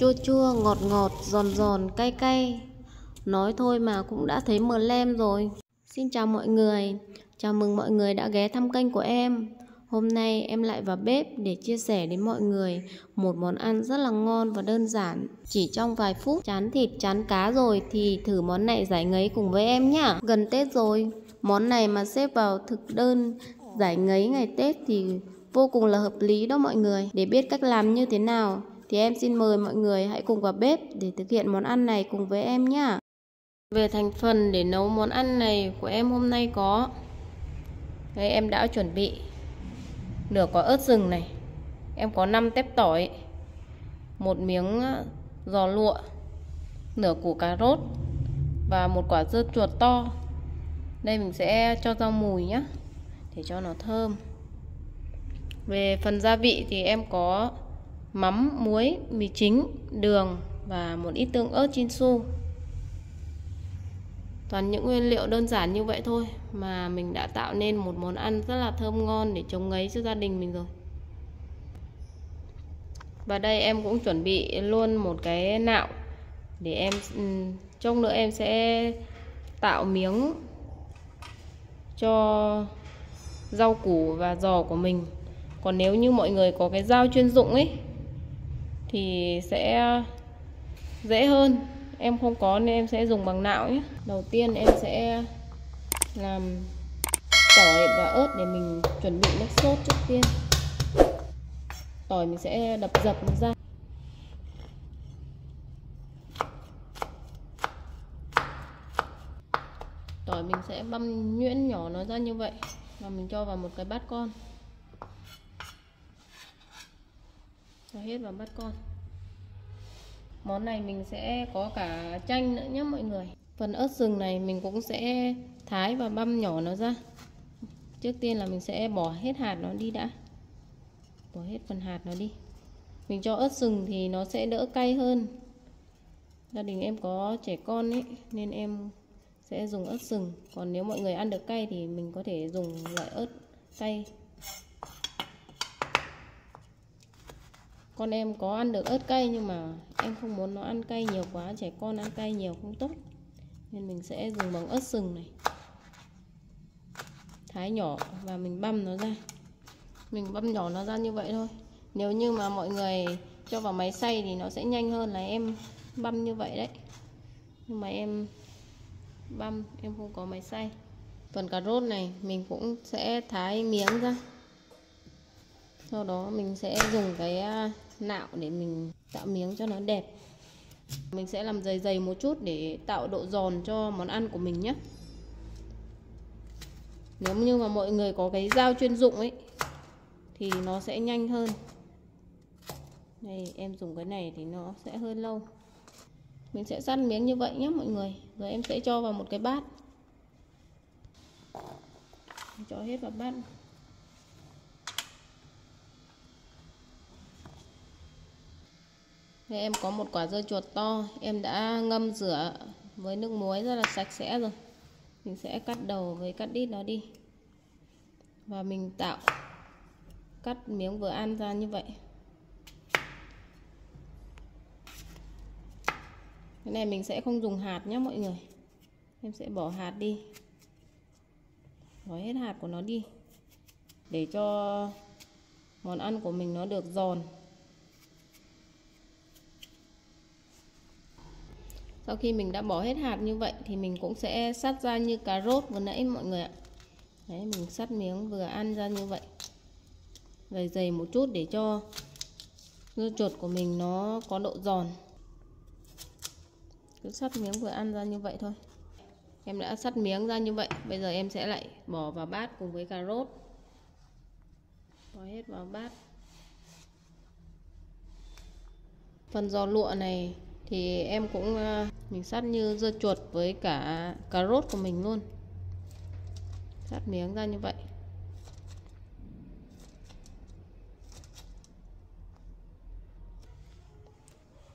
Chua chua, ngọt ngọt, giòn giòn, cay cay. Nói thôi mà cũng đã thấy mờ lem rồi. Xin chào mọi người, chào mừng mọi người đã ghé thăm kênh của em. Hôm nay em lại vào bếp để chia sẻ đến mọi người một món ăn rất là ngon và đơn giản. Chỉ trong vài phút chán thịt chán cá rồi thì thử món này giải ngấy cùng với em nhá. Gần Tết rồi, món này mà xếp vào thực đơn giải ngấy ngày Tết thì vô cùng là hợp lý đó mọi người. Để biết cách làm như thế nào thì em xin mời mọi người hãy cùng vào bếp để thực hiện món ăn này cùng với em nhá. Về thành phần để nấu món ăn này của em hôm nay có đây, em đã chuẩn bị nửa quả ớt rừng này, em có 5 tép tỏi, một miếng giò lụa, nửa củ cà rốt và một quả dưa chuột to. Đây mình sẽ cho rau mùi nhé để cho nó thơm. Về phần gia vị thì em có mắm, muối, mì chính, đường và một ít tương ớt Chinsu. Toàn những nguyên liệu đơn giản như vậy thôi mà mình đã tạo nên một món ăn rất là thơm ngon để chống ngấy cho gia đình mình rồi. Và đây em cũng chuẩn bị luôn một cái nạo để em chốc nữa em sẽ tạo miếng cho rau củ và giò của mình. Còn nếu như mọi người có cái dao chuyên dụng ấy thì sẽ dễ hơn. Em không có nên em sẽ dùng bằng nạo nhé. Đầu tiên em sẽ làm tỏi và ớt để mình chuẩn bị nước sốt trước tiên. Tỏi mình sẽ đập dập nó ra. Tỏi mình sẽ băm nhuyễn nhỏ nó ra như vậy và mình cho vào một cái bát con. Cho hết vào bát con. Món này mình sẽ có cả chanh nữa nhé mọi người. Phần ớt rừng này mình cũng sẽ thái và băm nhỏ nó ra. Trước tiên là mình sẽ bỏ hết hạt nó đi đã. Bỏ hết phần hạt nó đi. Mình cho ớt rừng thì nó sẽ đỡ cay hơn. Gia đình em có trẻ con ấy nên em sẽ dùng ớt rừng. Còn nếu mọi người ăn được cay thì mình có thể dùng loại ớt cay. Con em có ăn được ớt cay nhưng mà em không muốn nó ăn cay nhiều quá, trẻ con ăn cay nhiều không tốt. Nên mình sẽ dùng bằng ớt rừng này. Thái nhỏ và mình băm nó ra. Mình băm nhỏ nó ra như vậy thôi. Nếu như mà mọi người cho vào máy xay thì nó sẽ nhanh hơn là em băm như vậy đấy. Nhưng mà em băm, em không có máy xay. Phần cà rốt này mình cũng sẽ thái miếng ra. Sau đó mình sẽ dùng cái nạo để mình tạo miếng cho nó đẹp. Mình sẽ làm dày dày một chút để tạo độ giòn cho món ăn của mình nhé. Nếu như mà mọi người có cái dao chuyên dụng ấy thì nó sẽ nhanh hơn. Đây em dùng cái này thì nó sẽ hơi lâu. Mình sẽ cắt miếng như vậy nhé mọi người. Rồi em sẽ cho vào một cái bát. Cho hết vào bát. Đây em có một quả dưa chuột to, em đã ngâm rửa với nước muối rất là sạch sẽ rồi. Mình sẽ cắt đầu với cắt đít nó đi. Và mình cắt miếng vừa ăn ra như vậy. Cái này mình sẽ không dùng hạt nhé mọi người. Em sẽ bỏ hạt đi. Bỏ hết hạt của nó đi. Để cho món ăn của mình nó được giòn. Sau khi mình đã bỏ hết hạt như vậy thì mình cũng sẽ cắt ra như cà rốt vừa nãy mọi người ạ. Đấy, mình cắt miếng vừa ăn ra như vậy. Dày dày một chút để cho dưa chuột của mình nó có độ giòn. Cứ cắt miếng vừa ăn ra như vậy thôi. Em đã cắt miếng ra như vậy. Bây giờ em sẽ lại bỏ vào bát cùng với cà rốt. Bỏ hết vào bát. Phần giò lụa này thì em cũng mình cắt như dưa chuột với cả cà rốt của mình luôn. Cắt miếng ra như vậy.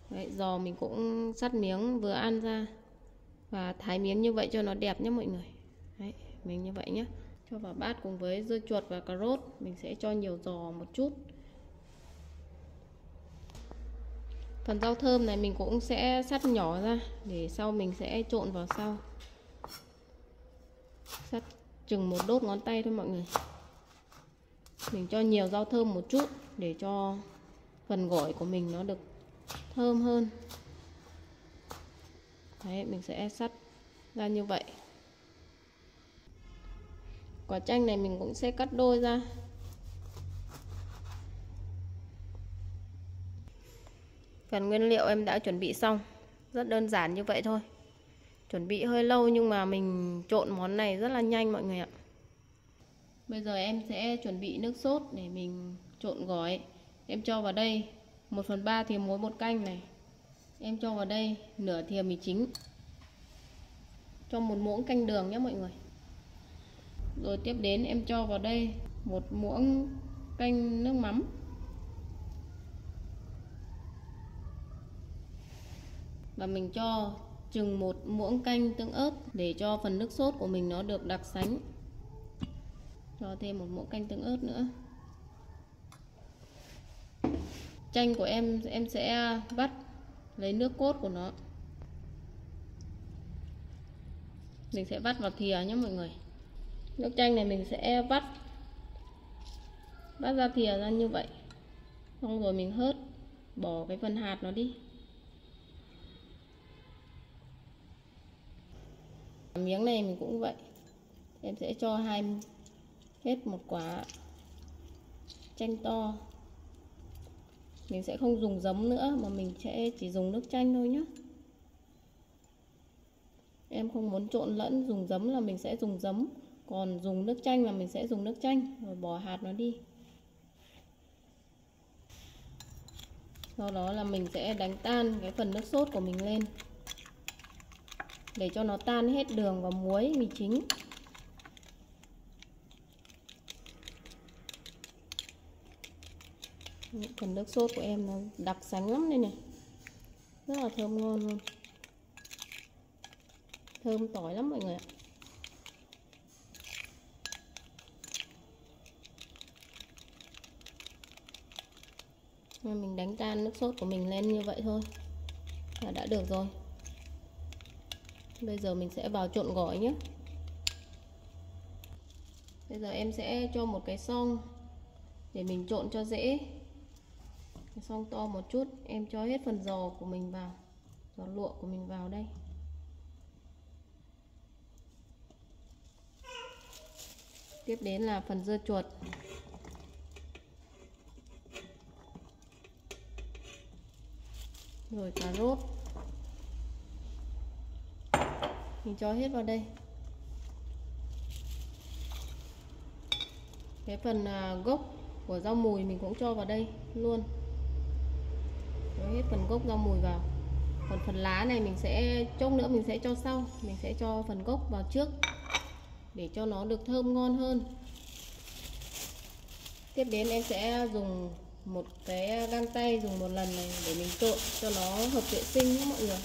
Đấy, giò mình cũng cắt miếng vừa ăn ra và thái miếng như vậy cho nó đẹp nhé mọi người. Đấy, mình như vậy nhé. Cho vào bát cùng với dưa chuột và cà rốt. Mình sẽ cho nhiều giò một chút. Phần rau thơm này mình cũng sẽ cắt nhỏ ra để sau mình sẽ trộn vào sau. Cắt chừng một đốt ngón tay thôi mọi người. Mình cho nhiều rau thơm một chút để cho phần gỏi của mình nó được thơm hơn. Đấy, mình sẽ cắt ra như vậy. Quả chanh này mình cũng sẽ cắt đôi ra. Phần nguyên liệu em đã chuẩn bị xong. Rất đơn giản như vậy thôi. Chuẩn bị hơi lâu nhưng mà mình trộn món này rất là nhanh mọi người ạ. Bây giờ em sẽ chuẩn bị nước sốt để mình trộn gỏi. Em cho vào đây 1/3 thìa muối bột canh này. Em cho vào đây nửa thìa mì chính. Cho một muỗng canh đường nhé mọi người. Rồi tiếp đến em cho vào đây một muỗng canh nước mắm. Và mình cho chừng một muỗng canh tương ớt để cho phần nước sốt của mình nó được đặc sánh. Cho thêm một muỗng canh tương ớt nữa. Chanh của em sẽ vắt lấy nước cốt của nó. Mình sẽ vắt vào thìa nhé mọi người. Nước chanh này mình sẽ vắt ra thìa ra như vậy. Xong rồi mình hớt, bỏ cái phần hạt nó đi. Miếng này mình cũng vậy. Em sẽ cho hết một quả chanh to. Mình sẽ không dùng giấm nữa mà mình sẽ chỉ dùng nước chanh thôi nhé. Em không muốn trộn lẫn, dùng giấm là mình sẽ dùng giấm, còn dùng nước chanh là mình sẽ dùng nước chanh. Rồi bỏ hạt nó đi. Sau đó là mình sẽ đánh tan cái phần nước sốt của mình lên để cho nó tan hết đường và muối mì chính. Phần nước sốt của em nó đặc sánh lắm đây này. Rất là thơm ngon luôn. Thơm tỏi lắm mọi người ạ. Mình đánh tan nước sốt của mình lên như vậy thôi là đã được rồi. Bây giờ mình sẽ vào trộn gỏi nhé. Bây giờ em sẽ cho một cái xoong để mình trộn cho dễ. Cái xoong to một chút. Em cho hết phần giò của mình vào, giò lụa của mình vào đây. Tiếp đến là phần dưa chuột. Rồi cà rốt. Mình cho hết vào đây. Cái phần gốc của rau mùi mình cũng cho vào đây luôn. Cho hết phần gốc rau mùi vào. Còn phần lá này mình sẽ chốc nữa mình sẽ cho sau. Mình sẽ cho phần gốc vào trước để cho nó được thơm ngon hơn. Tiếp đến em sẽ dùng một cái găng tay dùng một lần này để mình trộn cho nó hợp vệ sinh nhé mọi người.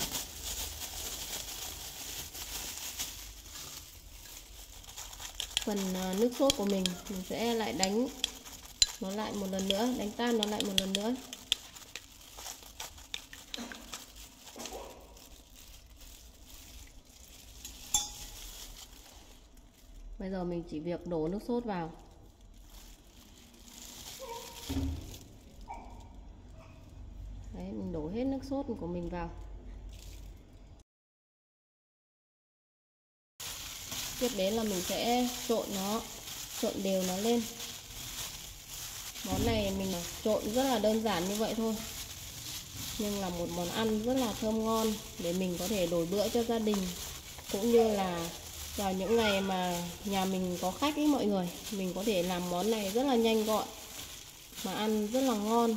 Phần nước sốt của mình sẽ lại đánh nó lại một lần nữa, đánh tan nó lại một lần nữa. Bây giờ mình chỉ việc đổ nước sốt vào. Đấy, mình đổ hết nước sốt của mình vào. Tiếp đến là mình sẽ trộn đều nó lên. Món này mình trộn rất là đơn giản như vậy thôi, nhưng là một món ăn rất là thơm ngon để mình có thể đổi bữa cho gia đình, cũng như là vào những ngày mà nhà mình có khách ý mọi người, mình có thể làm món này rất là nhanh gọn mà ăn rất là ngon.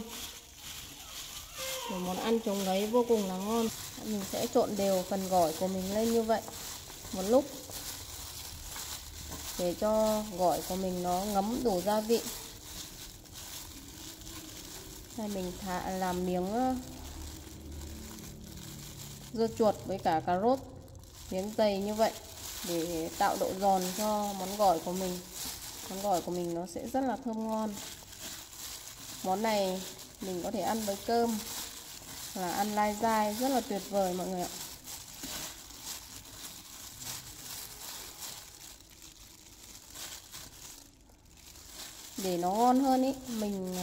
Một món ăn trống đấy vô cùng là ngon. Mình sẽ trộn đều phần gỏi của mình lên như vậy một lúc để cho gỏi của mình nó ngấm đủ gia vị. Đây mình làm miếng dưa chuột với cả cà rốt miếng dày như vậy để tạo độ giòn cho món gỏi của mình. Món gỏi của mình nó sẽ rất là thơm ngon. Món này mình có thể ăn với cơm là ăn lai dai rất là tuyệt vời mọi người ạ. Để nó ngon hơn ý, mình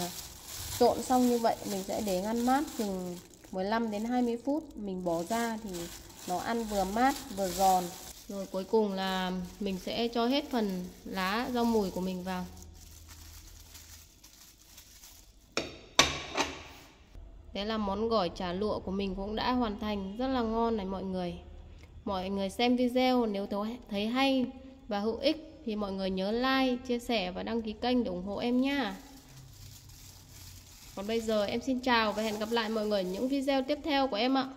trộn xong như vậy mình sẽ để ngăn mát chừng 15 đến 20 phút, mình bỏ ra thì nó ăn vừa mát vừa giòn. Rồi cuối cùng là mình sẽ cho hết phần lá rau mùi của mình vào. Thế là món gỏi chả lụa của mình cũng đã hoàn thành, rất là ngon này mọi người. Mọi người xem video nếu thấy hay và hữu ích thì mọi người nhớ like, chia sẻ và đăng ký kênh để ủng hộ em nhá. Còn bây giờ em xin chào và hẹn gặp lại mọi người những video tiếp theo của em ạ.